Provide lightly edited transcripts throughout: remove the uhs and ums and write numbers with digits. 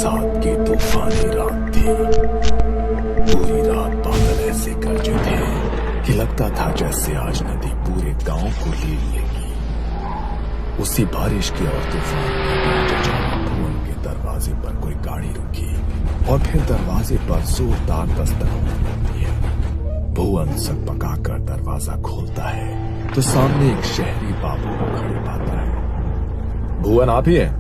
बरसात की तूफानी रात थी। पूरी रात बादल ऐसे गरजे थे कि लगता था जैसे आज नदी पूरे गांव को ले लेगी। उसी बारिश के और तूफान के बीच अचानक भुवन के दरवाजे पर कोई गाड़ी रुकी और फिर दरवाजे पर जोरदार दस्तक होने लगती है। भुवन सकपकाकर दरवाजा खोलता है तो सामने एक शहरी बाबू को खड़े पाता है। भुवन आप ही हैं?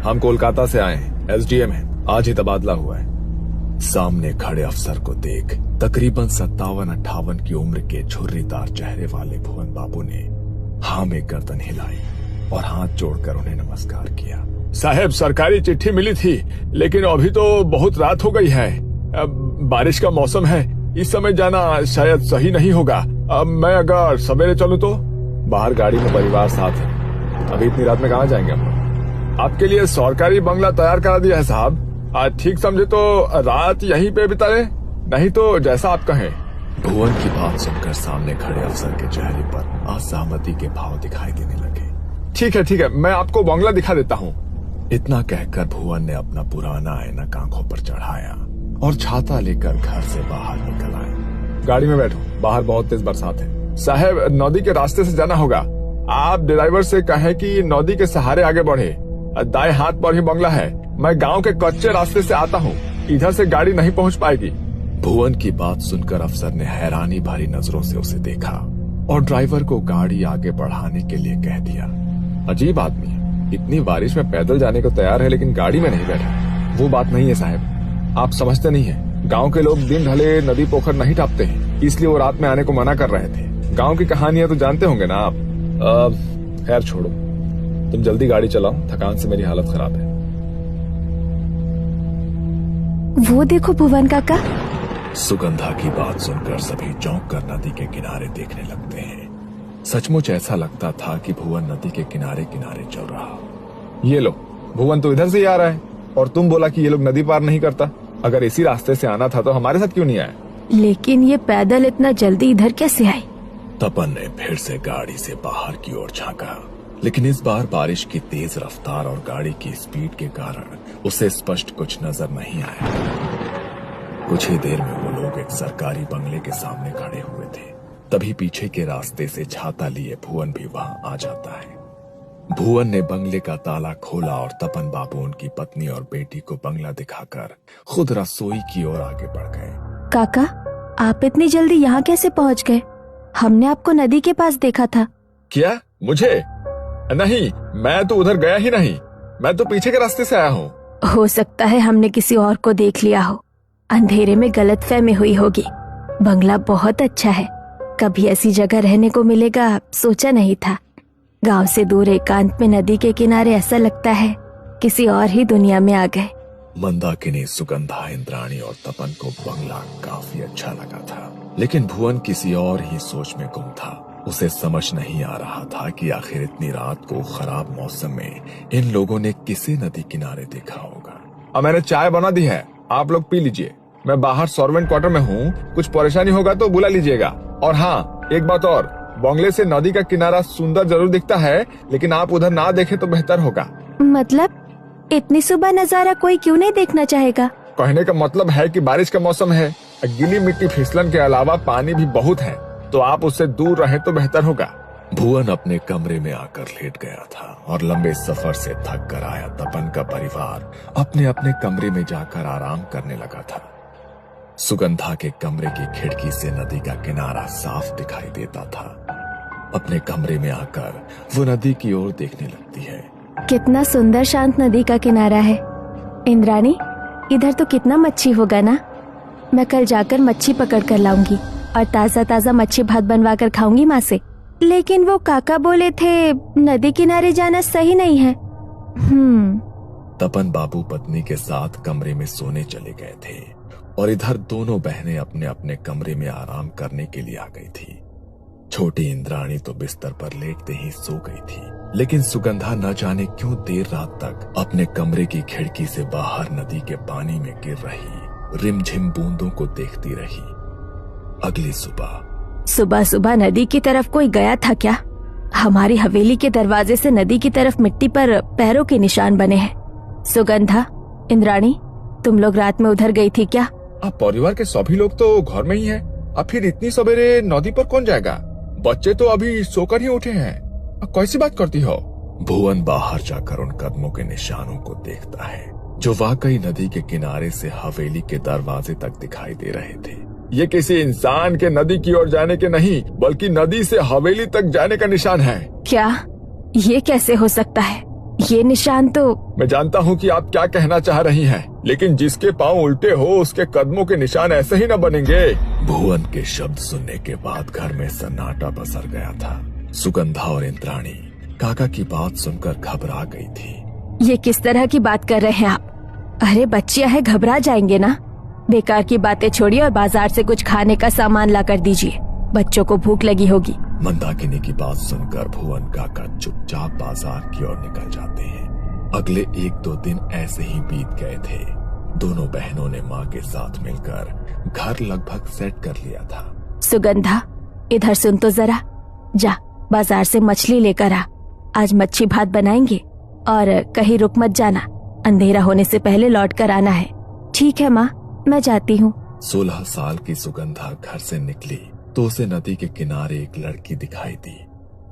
हम कोलकाता से आए हैं, एसडीएम हैं, आज ही तबादला हुआ है। सामने खड़े अफसर को देख तकरीबन 57-58 की उम्र के झुर्रीदार चेहरे वाले भुवन बाबू ने हाँ में गर्दन हिलाई और हाथ जोड़कर उन्हें नमस्कार किया। साहब, सरकारी चिट्ठी मिली थी, लेकिन अभी तो बहुत रात हो गई है। बारिश का मौसम है, इस समय जाना शायद सही नहीं होगा। अब मैं अगर सवेरे चलूं तो? बाहर गाड़ी में परिवार साथ है, अभी इतनी रात में कहाँ जाएंगे हम लोग? आपके लिए सरकारी बंगला तैयार करा दिया है साहब। आज ठीक समझे तो रात यहीं पे बिताए, नहीं तो जैसा आप कहें। भुवन की बात सुनकर सामने खड़े अफसर के चेहरे पर असहमति के भाव दिखाई देने लगे। ठीक है, मैं आपको बंगला दिखा देता हूँ। इतना कहकर भुवन ने अपना पुराना ऐनक आंखों पर चढ़ाया और छाता लेकर घर से बाहर निकल आए। गाड़ी में बैठो, बाहर बहुत तेज बरसात है। साहब, नदी के रास्ते से जाना होगा। आप ड्राइवर से कहें कि नदी के सहारे आगे बढ़े, दाएं हाथ पर ही बंगला है। मैं गांव के कच्चे रास्ते से आता हूँ, इधर से गाड़ी नहीं पहुँच पाएगी। भुवन की बात सुनकर अफसर ने हैरानी भरी नजरों से उसे देखा और ड्राइवर को गाड़ी आगे बढ़ाने के लिए कह दिया। अजीब आदमी है, इतनी बारिश में पैदल जाने को तैयार है लेकिन गाड़ी में नहीं बैठा। वो बात नहीं है साहब, आप समझते नहीं है। गांव के लोग दिन ढले नदी पोखर नहीं टापते हैं, इसलिए वो रात में आने को मना कर रहे थे। गांव की कहानियां तो जानते होंगे ना आप। खैर छोड़ो, तुम जल्दी गाड़ी चलाओ, थकान से मेरी हालत खराब है। वो देखो भुवन काका। सुगंधा की बात सुनकर सभी चौंक कर नदी के किनारे देखने लगते हैं। सचमुच ऐसा लगता था कि भुवन नदी के किनारे किनारे चल रहा। ये लो, भुवन तो इधर से ही आ रहा है और तुम बोला कि ये लोग नदी पार नहीं करता। अगर इसी रास्ते से आना था तो हमारे साथ क्यों नहीं आया? लेकिन ये पैदल इतना जल्दी इधर कैसे आए? तपन ने फिर से गाड़ी से बाहर की ओर झांका, लेकिन इस बार बारिश की तेज रफ्तार और गाड़ी की स्पीड के कारण उसे स्पष्ट कुछ नजर नहीं आया। कुछ ही देर में वो लोग एक सरकारी बंगले के सामने खड़े हुए थे। तभी पीछे के रास्ते से छाता लिए भुवन भी वहां आ जाता है। भुवन ने बंगले का ताला खोला और तपन बाबू उनकी पत्नी और बेटी को बंगला दिखाकर खुद रसोई की ओर आगे बढ़ गए। काका, आप इतनी जल्दी यहाँ कैसे पहुँच गए? हमने आपको नदी के पास देखा था। क्या? मुझे? नहीं, मैं तो उधर गया ही नहीं। मैं तो पीछे के रास्ते से आया हूँ। हो सकता है हमने किसी और को देख लिया हो, अंधेरे में गलतफहमी हुई होगी। बंगला बहुत अच्छा है, कभी ऐसी जगह रहने को मिलेगा सोचा नहीं था। गांव से दूर एकांत में नदी के किनारे ऐसा लगता है किसी और ही दुनिया में आ गए। मंदाकिनी, सुगंधा, इंद्राणी और तपन को बंगला काफी अच्छा लगा था, लेकिन भुवन किसी और ही सोच में गुम था। उसे समझ नहीं आ रहा था कि आखिर इतनी रात को खराब मौसम में इन लोगों ने किसे नदी किनारे देखा होगा। अब मैंने चाय बना दी है, आप लोग पी लीजिए। मैं बाहर सर्वेंट क्वार्टर में हूँ, कुछ परेशानी होगा तो बुला लीजिएगा। और हाँ, एक बात और, बंगले से नदी का किनारा सुंदर जरूर दिखता है, लेकिन आप उधर ना देखे तो बेहतर होगा। मतलब इतनी सुबह नजारा कोई क्यों नहीं देखना चाहेगा? कहने का मतलब है कि बारिश का मौसम है, गीली मिट्टी फिसलन के अलावा पानी भी बहुत है, तो आप उससे दूर रहे तो बेहतर होगा। भुवन अपने कमरे में आकर लेट गया था और लंबे सफर से थक कर आया तपन का परिवार अपने अपने कमरे में जाकर आराम करने लगा था। सुगंधा के कमरे की खिड़की से नदी का किनारा साफ दिखाई देता था। अपने कमरे में आकर वो नदी की ओर देखने लगती है। कितना सुंदर शांत नदी का किनारा है। इंद्राणी, इधर तो कितना मच्छी होगा ना। मैं कल जाकर मच्छी पकड़ कर लाऊंगी और ताजा ताजा मच्छी भात बनवा कर खाऊंगी माँ से। लेकिन वो काका बोले थे नदी किनारे जाना सही नहीं है। तपन बाबू पत्नी के साथ कमरे में सोने चले गए थे और इधर दोनों बहनें अपने अपने कमरे में आराम करने के लिए आ गई थी। छोटी इंद्राणी तो बिस्तर पर लेटते ही सो गई थी, लेकिन सुगंधा न जाने क्यों देर रात तक अपने कमरे की खिड़की से बाहर नदी के पानी में गिर रही रिमझिम बूंदों को देखती रही। अगली सुबह सुबह नदी की तरफ कोई गया था क्या? हमारी हवेली के दरवाजे से नदी की तरफ मिट्टी पर पैरों के निशान बने हैं। सुगंधा, इंद्राणी, तुम लोग रात में उधर गई थी क्या? अब परिवार के सभी लोग तो घर में ही हैं। अब फिर इतनी सवेरे नदी पर कौन जाएगा? बच्चे तो अभी सोकर ही उठे हैं। अब कैसी बात करती हो? भुवन बाहर जाकर उन कदमों के निशानों को देखता है जो वाकई नदी के किनारे से हवेली के दरवाजे तक दिखाई दे रहे थे। ये किसी इंसान के नदी की ओर जाने के नहीं, बल्कि नदी से हवेली तक जाने का निशान है। क्या? ये कैसे हो सकता है? ये निशान तो... मैं जानता हूँ कि आप क्या कहना चाह रही हैं, लेकिन जिसके पाँव उल्टे हो उसके कदमों के निशान ऐसे ही न बनेंगे। भुवन के शब्द सुनने के बाद घर में सन्नाटा पसर गया था। सुगंधा और इंद्राणी काका की बात सुनकर घबरा गई थी। ये किस तरह की बात कर रहे हैं आप? अरे बच्चियां हैं, घबरा जाएंगे ना। बेकार की बातें छोड़िए और बाजार से कुछ खाने का सामान ला कर दीजिए, बच्चों को भूख लगी होगी। मंदाकिनी की बात सुनकर भुवन काका चुपचाप बाजार की ओर निकल जाते हैं। अगले 1-2 दिन ऐसे ही बीत गए थे। दोनों बहनों ने माँ के साथ मिलकर घर लगभग सेट कर लिया था। सुगंधा, इधर सुन तो जरा। जा बाजार से मछली लेकर आ, आज मच्छी भात बनाएंगे। और कहीं रुक मत जाना, अंधेरा होने से पहले लौट कर आना है। ठीक है माँ, मैं जाती हूँ। 16 साल की सुगंधा घर से निकली तो उसे नदी के किनारे एक लड़की दिखाई दी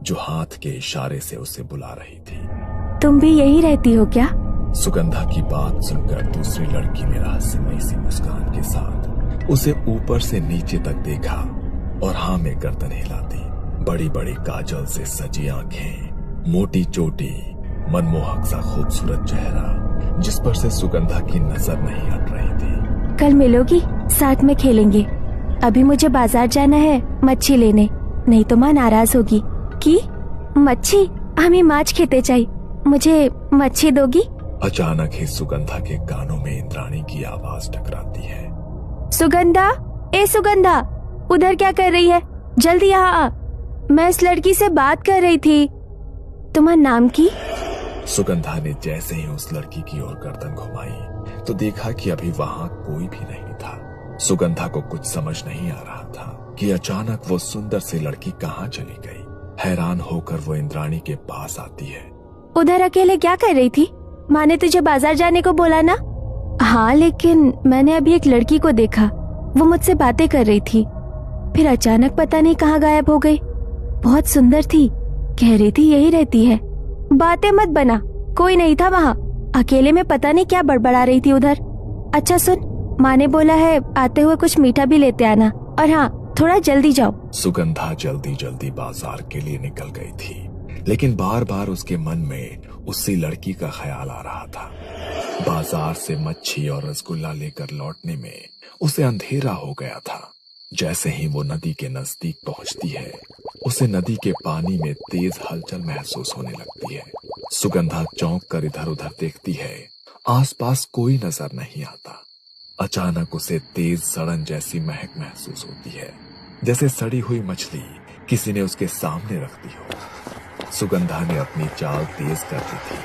जो हाथ के इशारे से उसे बुला रही थी। तुम भी यही रहती हो क्या? सुगंधा की बात सुनकर दूसरी लड़की ने रहस्यमयी सी मुस्कान के साथ उसे ऊपर से नीचे तक देखा और हाँ में गर्दन हिला दी। बड़ी बड़ी काजल से सजी आंखें, मोटी चोटी, मनमोहक सा खूबसूरत चेहरा जिस पर से सुगंधा की नजर नहीं हट रही थी। कल मिलोगी, साथ में खेलेंगे। अभी मुझे बाजार जाना है मच्छी लेने, नहीं तो माँ नाराज होगी। की मच्छी? हमें माछ खेते चाहिए, मुझे मच्छी दोगी? अचानक ही सुगंधा के कानों में इंद्राणी की आवाज टकराती है। सुगंधा, ए सुगंधा, उधर क्या कर रही है? जल्दी यहाँ आ, मैं इस लड़की से बात कर रही थी। तुम्हारा नाम की? सुगंधा ने जैसे ही उस लड़की की ओर गर्दन घुमाई तो देखा कि अभी वहाँ कोई भी नहीं था। सुगंधा को कुछ समझ नहीं आ रहा था कि अचानक वो सुंदर सी लड़की कहाँ चली गई। हैरान होकर वो इंद्राणी के पास आती है। उधर अकेले क्या कर रही थी? माँ ने तुझे बाजार जाने को बोला ना? हाँ, लेकिन मैंने अभी एक लड़की को देखा, वो मुझसे बातें कर रही थी, फिर अचानक पता नहीं कहाँ गायब हो गई। बहुत सुंदर थी, कह रही थी यही रहती है। बातें मत बना, कोई नहीं था वहाँ, अकेले में पता नहीं क्या बड़बड़ा रही थी उधर। अच्छा सुन, माँ ने बोला है आते हुए कुछ मीठा भी लेते आना, और हाँ थोड़ा जल्दी जाओ। सुगंधा जल्दी जल्दी बाजार के लिए निकल गई थी, लेकिन बार बार उसके मन में उसी लड़की का ख्याल आ रहा था। बाजार से मच्छी और रसगुल्ला लेकर लौटने में उसे अंधेरा हो गया था। जैसे ही वो नदी के नजदीक पहुंचती है, उसे नदी के पानी में तेज हलचल महसूस होने लगती है। सुगंधा चौंक कर इधर उधर देखती है, आसपास कोई नजर नहीं आता। अचानक उसे तेज सड़न जैसी महक महसूस होती है, जैसे सड़ी हुई मछली किसी ने उसके सामने रख दी हो। सुगंधा ने अपनी चाल तेज कर दी थी,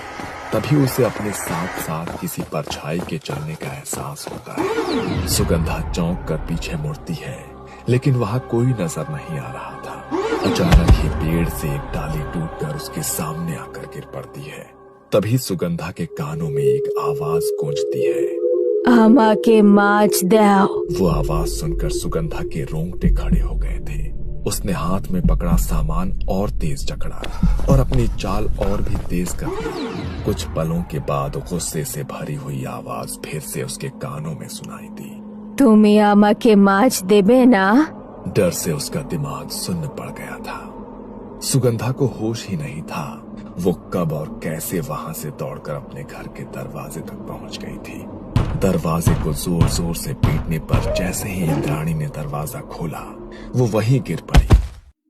तभी उसे अपने साथ साथ किसी परछाई के चलने का एहसास होता है। सुगंधा चौंक कर पीछे मुड़ती है, लेकिन वहां कोई नजर नहीं आ रहा था। अचानक ही पेड़ से एक डाली टूटकर उसके सामने आकर गिर पड़ती है। तभी सुगंधा के कानों में एक आवाज गूंजती है, आमा के माछ दाओ। वो आवाज सुनकर सुगंधा के रोंगटे खड़े हो गए थे। उसने हाथ में पकड़ा सामान और तेज जकड़ा और अपनी चाल और भी तेज कर दी। कुछ पलों के बाद गुस्से से भरी हुई आवाज फिर से उसके कानों में सुनाई दी, तुम्हें आमा के माछ देबे ना? डर से उसका दिमाग सुन्न पड़ गया था। सुगंधा को होश ही नहीं था वो कब और कैसे वहां से दौड़कर अपने घर के दरवाजे तक पहुंच गई थी। दरवाजे को जोर जोर से पीटने पर जैसे ही इंद्राणी ने दरवाजा खोला, वो वहीं गिर पड़ी।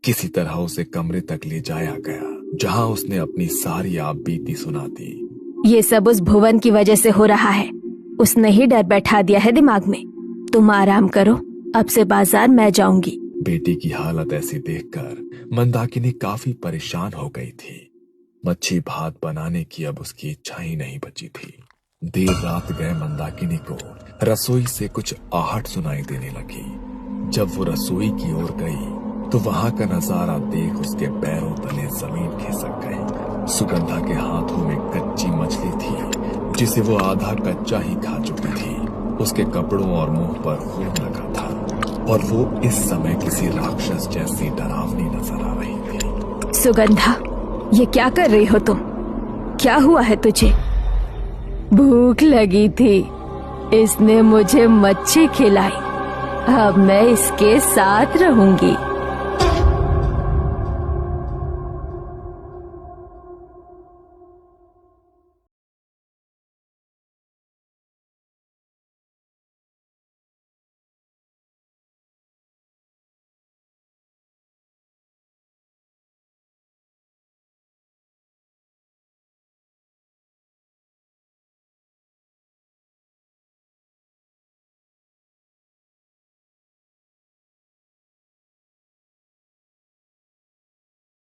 किसी तरह उसे कमरे तक ले जाया गया, जहां उसने अपनी सारी आप बीती सुना दी। ये सब उस भुवन की वजह से हो रहा है, उसने ही डर बैठा दिया है दिमाग में। तुम आराम करो, अब से बाजार मैं जाऊंगी। बेटी की हालत ऐसी देखकर मंदाकिनी काफी परेशान हो गई थी। मच्छी भात बनाने की अब उसकी इच्छा ही नहीं बची थी। देर रात गए मंदाकिनी को रसोई से कुछ आहट सुनाई देने लगी। जब वो रसोई की ओर गई तो वहां का नजारा देख उसके पैरों तले जमीन खिसक गई। सुगंधा के हाथों में कच्ची मछली थी जिसे वो आधा कच्चा ही खा चुकी थी। उसके कपड़ों और मुंह पर खून लगा था और वो इस समय किसी राक्षस जैसी डरावनी नजर आ रही थी। सुगंधा, ये क्या कर रही हो तुम? क्या हुआ है तुझे? भूख लगी थी, इसने मुझे मच्छी खिलाई। अब मैं इसके साथ रहूंगी।